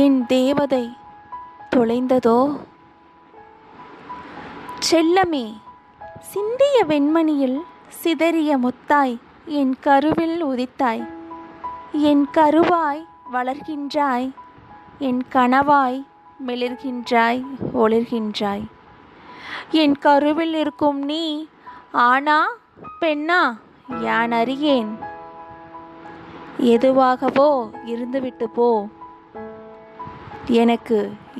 என் தேவதை தொலைந்ததோ? செல்லமே, சிந்திய வெண்மணியில் சிதறிய முத்தாய் என் கருவில் உதித்தாய். என் கருவாய் வளர்கின்றாய், என் கனவாய் மிளிர்கின்றாய், ஒளிர்கின்றாய். என் கருவில் இருக்கும் நீ ஆணா பெண்ணா யான் அறியேன். எதுவாகவோ இருந்துவிட்டு போ. எனக்கு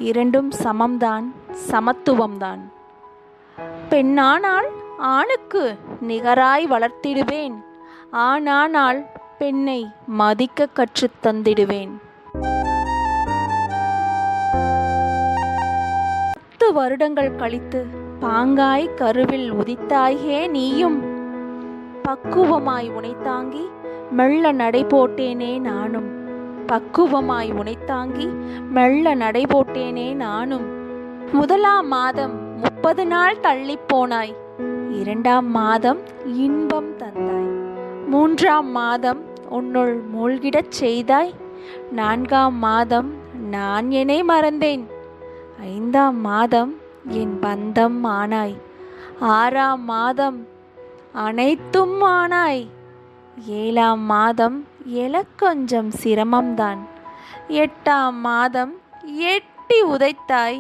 இரண்டும் சமம்தான், சமத்துவம்தான். பெண்ணானால் ஆணுக்கு நிகராய் வளர்த்திடுவேன். ஆணானால் பெண்ணை மதிக்க கற்றுத் தந்திடுவேன். 10 வருடங்கள் கழித்து பாங்காய் கருவில் உதித்தாயே நீயும். பக்குவமாய் உனைத்தாங்கி மெல்ல நடை போட்டேனே நானும். பக்குவமாய் உனைத்தாங்கி மெல்ல நடை போட்டேனே நானும். 1ஆம் மாதம் 30 நாள் தள்ளி போனாய். 2ஆம் மாதம் இன்பம் தந்தாய். 3ஆம் மாதம் உன்னுள் மூழ்கிடச் செய்தாய். 4ஆம் மாதம் நான் என்னை மறந்தேன். 5ஆம் மாதம் என் பந்தம் ஆனாய். 6ஆம் மாதம் அனைத்தும் ஆனாய். 7ஆம் மாதம் கொஞ்சம் சிரமம்தான். 8ஆம் மாதம் எட்டி உதைத்தாய்.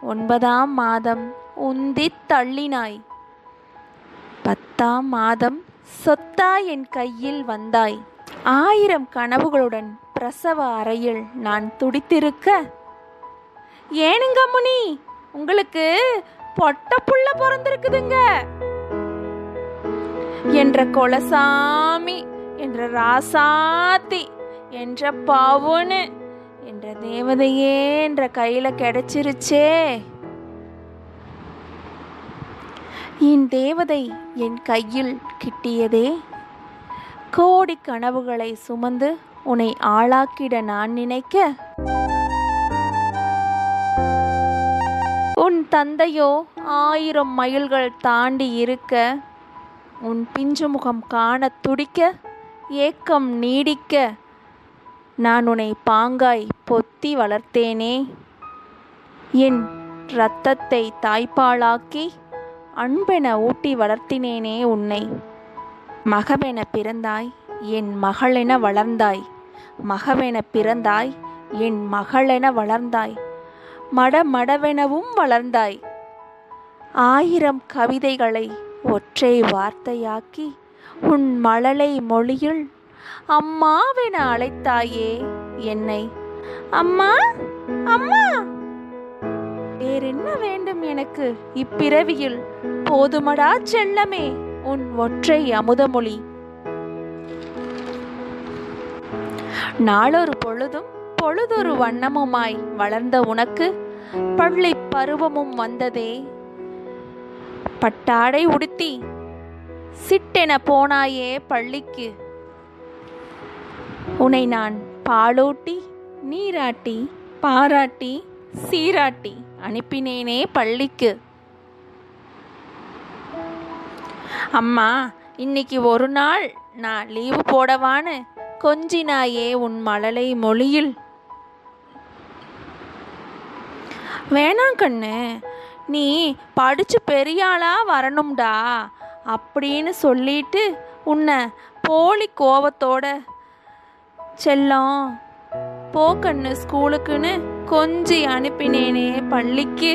9ஆம் மாதம் உந்தித் தள்ளினாய். 10ஆம் மாதம் சொத்தாய் என் கையில் வந்தாய். 1000 கனவுகளுடன் பிரசவ அறையில் நான் துடித்திருக்க, ஏனுங்க முனி, உங்களுக்கு பொட்ட புள்ள பிறந்திருக்குதுங்க என்ற கொலசாமி, என்ற ராசாத்தி, என்ற பாவுன்னு, என்ற தேவதையே என்ற கையில கிடைச்சிருச்சே. என் தேவதை என் கையில் கிட்டியதே. கோடி கனவுகளை சுமந்து உன்னை ஆளாக்கிட நான் நினைக்க, உன் தந்தையோ 1000 மைல்கள் தாண்டி இருக்க, உன் பிஞ்சு முகம் காண துடிக்க, ஏக்கம் நீடிக்க, நான் உன்னை பாங்காய் பொத்தி வளர்த்தேனே. என் இரத்தத்தை தாய்ப்பாலாக்கி அன்பென ஊட்டி வளர்த்தினேனே உன்னை. மகவென பிறந்தாய், என் மகளென வளர்ந்தாய். மகவென பிறந்தாய், என் மகளென வளர்ந்தாய். மடமடவெனவும் வளர்ந்தாய். 1000 கவிதைகளை ஒற்றை வார்த்தையாக்கி உன் மழலை மொழியில் அம்மாவென அழைத்தாயே என்னை. அம்மா அம்மா, வேறென்ன வேண்டும் எனக்கு இப்பிறவியில்? போதுமடா செல்லமே உன் ஒற்றை அமுதமொழி. நாளொரு பொழுதும் பொழுதொரு வண்ணமுமாய் வளர்ந்த உனக்கு பள்ளி பருவமும் வந்ததே. பட்டாடை உடுத்தி சிட்டென போனாயே பள்ளிக்கு. உன்னை நான் பாலூட்டி நீராட்டி பாராட்டி சீராட்டி அனுப்பினேனே பள்ளிக்கு. அம்மா, இன்னைக்கு ஒரு நாள் நான் லீவு போடவான்னு கொஞ்சினாயே உன் மழலை மொழியில். வேணாம் கண்ணு, நீ படிச்சு பெரியாளா வரணும்டா அப்படின்னு சொல்லிட்டு உன்னை போலி கோவத்தோட செல்லம் போ கண்ணு ஸ்கூலுக்குன்னு கொஞ்சி அனுப்பினேனே பள்ளிக்கு.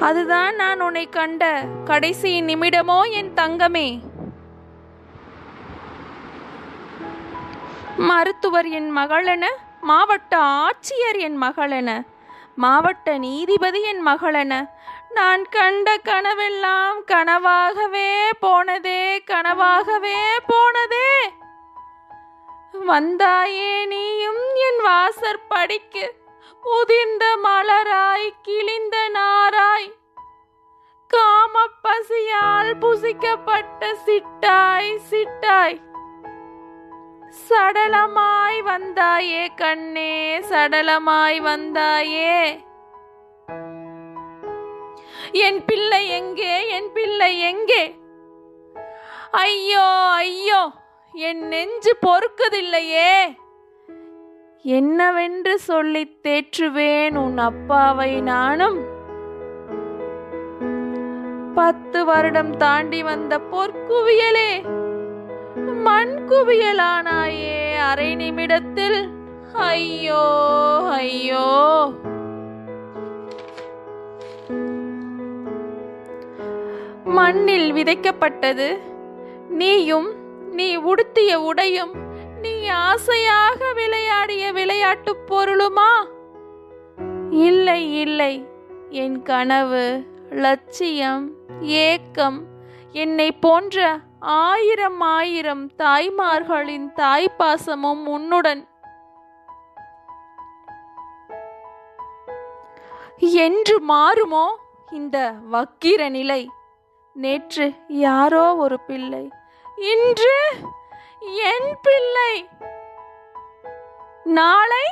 அதுதான் நான் உன்னை கண்ட கடைசி நிமிடமோ என் தங்கமே. மருத்துவர் என் மகளென, மாவட்ட ஆட்சியர் என் மகளென, மாவட்ட நீதிபதி என் மகளென நான் கண்ட கனவெல்லாம் கனவாகவே போனதே, கனவாகவே போனதே. வந்தாயே நீயும் என் வாசற்படிக்கு, உதிர்ந்த மலராய் கிழிந்த நாராய், காம பசியால் புசிக்கப்பட்ட சிட்டாய் சிட்டாய். சடலமாய் வந்தாயே கண்ணே, சடலமாய் வந்தாயே. என் பிள்ளை எங்கே, என் பிள்ளை எங்கே? ஐயோ ஐயோ, என் நெஞ்சு பொறுக்குதில்லையே. என்னவென்று சொல்லித் தேற்றுவேன் உன் அப்பாவை நானும். 10 வருடம் தாண்டி வந்த பொற்குவியலே மண் குவியலானாயே அரை நிமிடத்தில். ஐயோ ஐயோ. மண்ணில் விதைக்கப்பட்டது நீயும், நீ உடுத்திய உடையும், நீ ஆசையாக விளையாடிய விளையாட்டுப் பொருளுமா? இல்லை இல்லை, என் கனவு, லட்சியம், ஏக்கம், என்னை போன்ற 1000 தாய்மார்களின் தாய்ப்பாசமும் உன்னுடன். என்று மாறுமோ இந்த வக்கிர நிலை? நேற்று யாரோ ஒரு பிள்ளை, இன்று என் பிள்ளை. நாளை